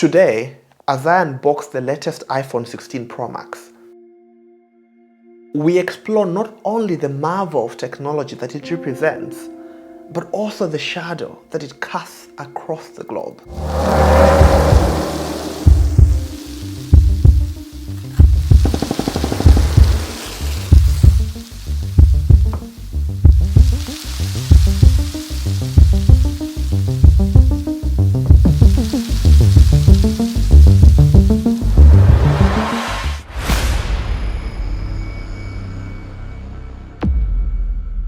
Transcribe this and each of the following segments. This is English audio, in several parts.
Today, as I unbox the latest iPhone 16 Pro Max, we explore not only the marvel of technology that it represents, but also the shadow that it casts across the globe.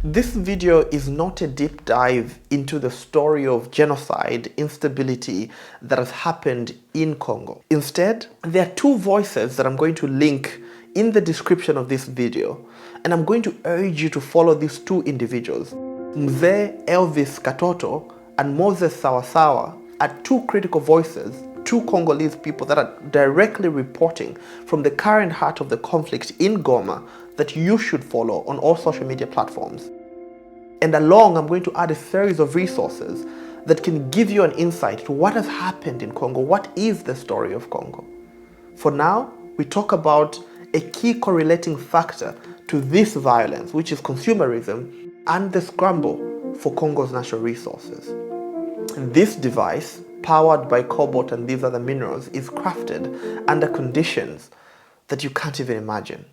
This video is not a deep dive into the story of genocide, instability that has happened in Congo. Instead, there are two voices that I'm going to link in the description of this video, and I'm going to urge you to follow these two individuals. Mzee Elvis Katoto and Moses Sawasawa are two critical voices, two Congolese people that are directly reporting from the current heart of the conflict in Goma that you should follow on all social media platforms. And along, I'm going to add a series of resources that can give you an insight to what has happened in Congo. What is the story of Congo? For now, we talk about a key correlating factor to this violence, which is consumerism and the scramble for Congo's natural resources. And this device, powered by cobalt and these other minerals, is crafted under conditions that you can't even imagine.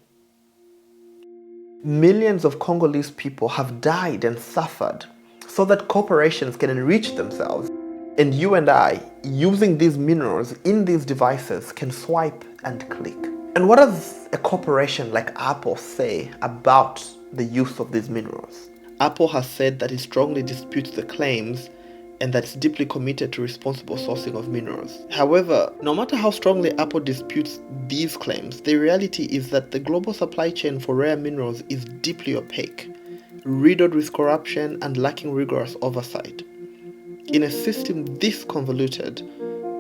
Millions of Congolese people have died and suffered so that corporations can enrich themselves. And you and I, using these minerals in these devices, can swipe and click. And what does a corporation like Apple say about the use of these minerals? Apple has said that it strongly disputes the claims and that it's deeply committed to responsible sourcing of minerals. However, no matter how strongly Apple disputes these claims, the reality is that the global supply chain for rare minerals is deeply opaque, riddled with corruption and lacking rigorous oversight. In a system this convoluted,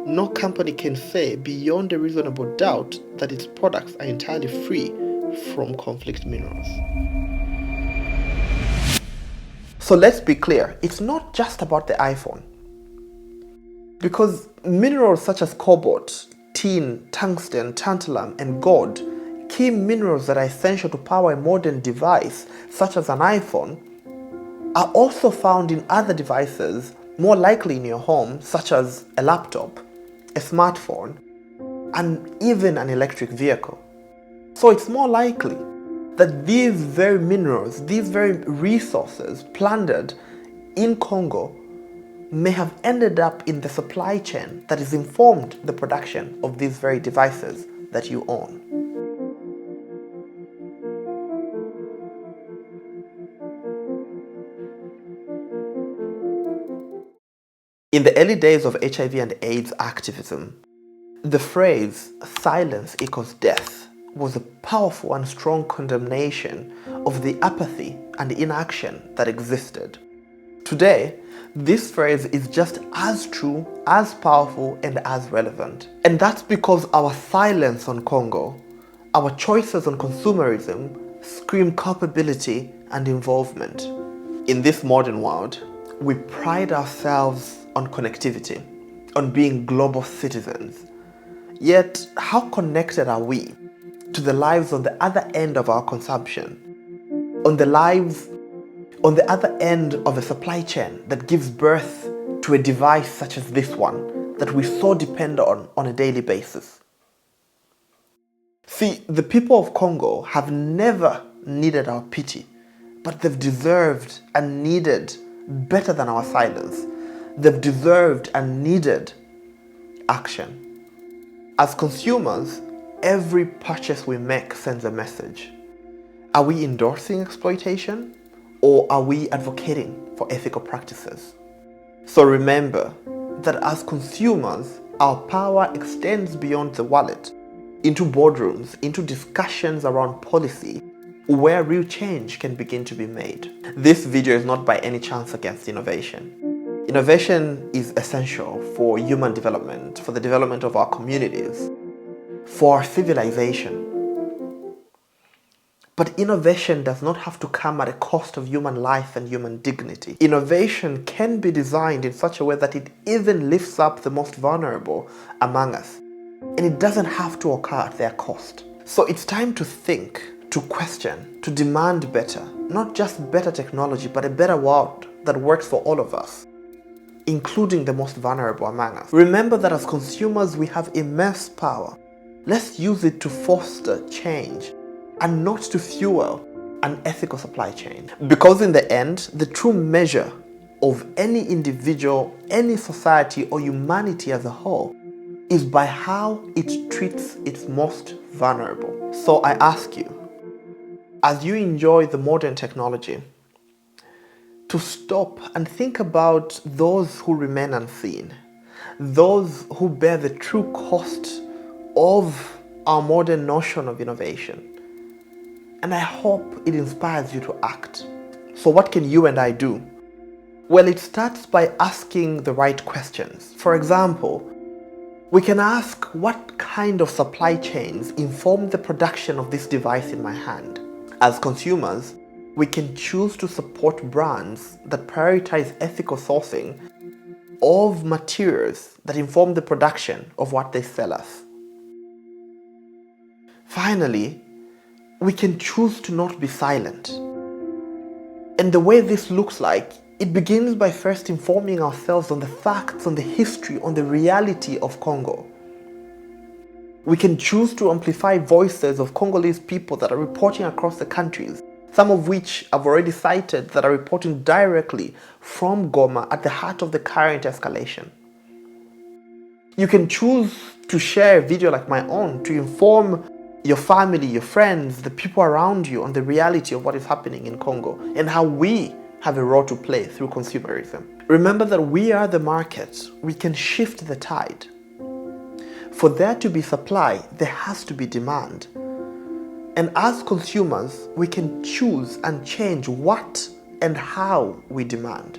no company can say beyond a reasonable doubt that its products are entirely free from conflict minerals. So let's be clear, it's not just about the iPhone. Because minerals such as cobalt, tin, tungsten, tantalum, and gold, key minerals that are essential to power a modern device such as an iPhone, are also found in other devices more likely in your home, such as a laptop, a smartphone, and even an electric vehicle. So it's more likely that these very minerals, these very resources plundered in Congo may have ended up in the supply chain that has informed the production of these very devices that you own. In the early days of HIV and AIDS activism, the phrase "silence equals death" was a powerful and strong condemnation of the apathy and inaction that existed. Today, this phrase is just as true, as powerful, and as relevant. And that's because our silence on Congo, our choices on consumerism, scream culpability and involvement. In this modern world, we pride ourselves on connectivity, on being global citizens. Yet, how connected are we to the lives on the other end of our consumption? On the other end of a supply chain that gives birth to a device such as this one that we so depend on a daily basis? See, the people of Congo have never needed our pity, but they've deserved and needed better than our silence. They've deserved and needed action. As consumers, every purchase we make sends a message. Are we endorsing exploitation, or are we advocating for ethical practices? So remember that as consumers, our power extends beyond the wallet, into boardrooms, into discussions around policy, where real change can begin to be made. This video is not by any chance against innovation. Innovation is essential for human development, for the development of our communities, for our civilization. But innovation does not have to come at a cost of human life and human dignity. Innovation can be designed in such a way that it even lifts up the most vulnerable among us. And it doesn't have to occur at their cost. So it's time to think, to question, to demand better. Not just better technology, but a better world that works for all of us, including the most vulnerable among us. Remember that as consumers, we have immense power. Let's use it to foster change and not to fuel an ethical supply chain. Because in the end, the true measure of any individual, any society, or humanity as a whole is by how it treats its most vulnerable. So I ask you, as you enjoy the modern technology, to stop and think about those who remain unseen, those who bear the true cost of our modern notion of innovation. And I hope it inspires you to act. So what can you and I do? Well, it starts by asking the right questions. For example, we can ask, what kind of supply chains inform the production of this device in my hand? As consumers, we can choose to support brands that prioritize ethical sourcing of materials that inform the production of what they sell us. Finally, we can choose to not be silent. And the way this looks like, it begins by first informing ourselves on the facts, on the history, on the reality of Congo. We can choose to amplify voices of Congolese people that are reporting across the countries, some of which I've already cited, that are reporting directly from Goma at the heart of the current escalation. You can choose to share a video like my own to inform your family, your friends, the people around you on the reality of what is happening in Congo and how we have a role to play through consumerism. Remember that we are the market. We can shift the tide. For there to be supply, there has to be demand. And as consumers, we can choose and change what and how we demand.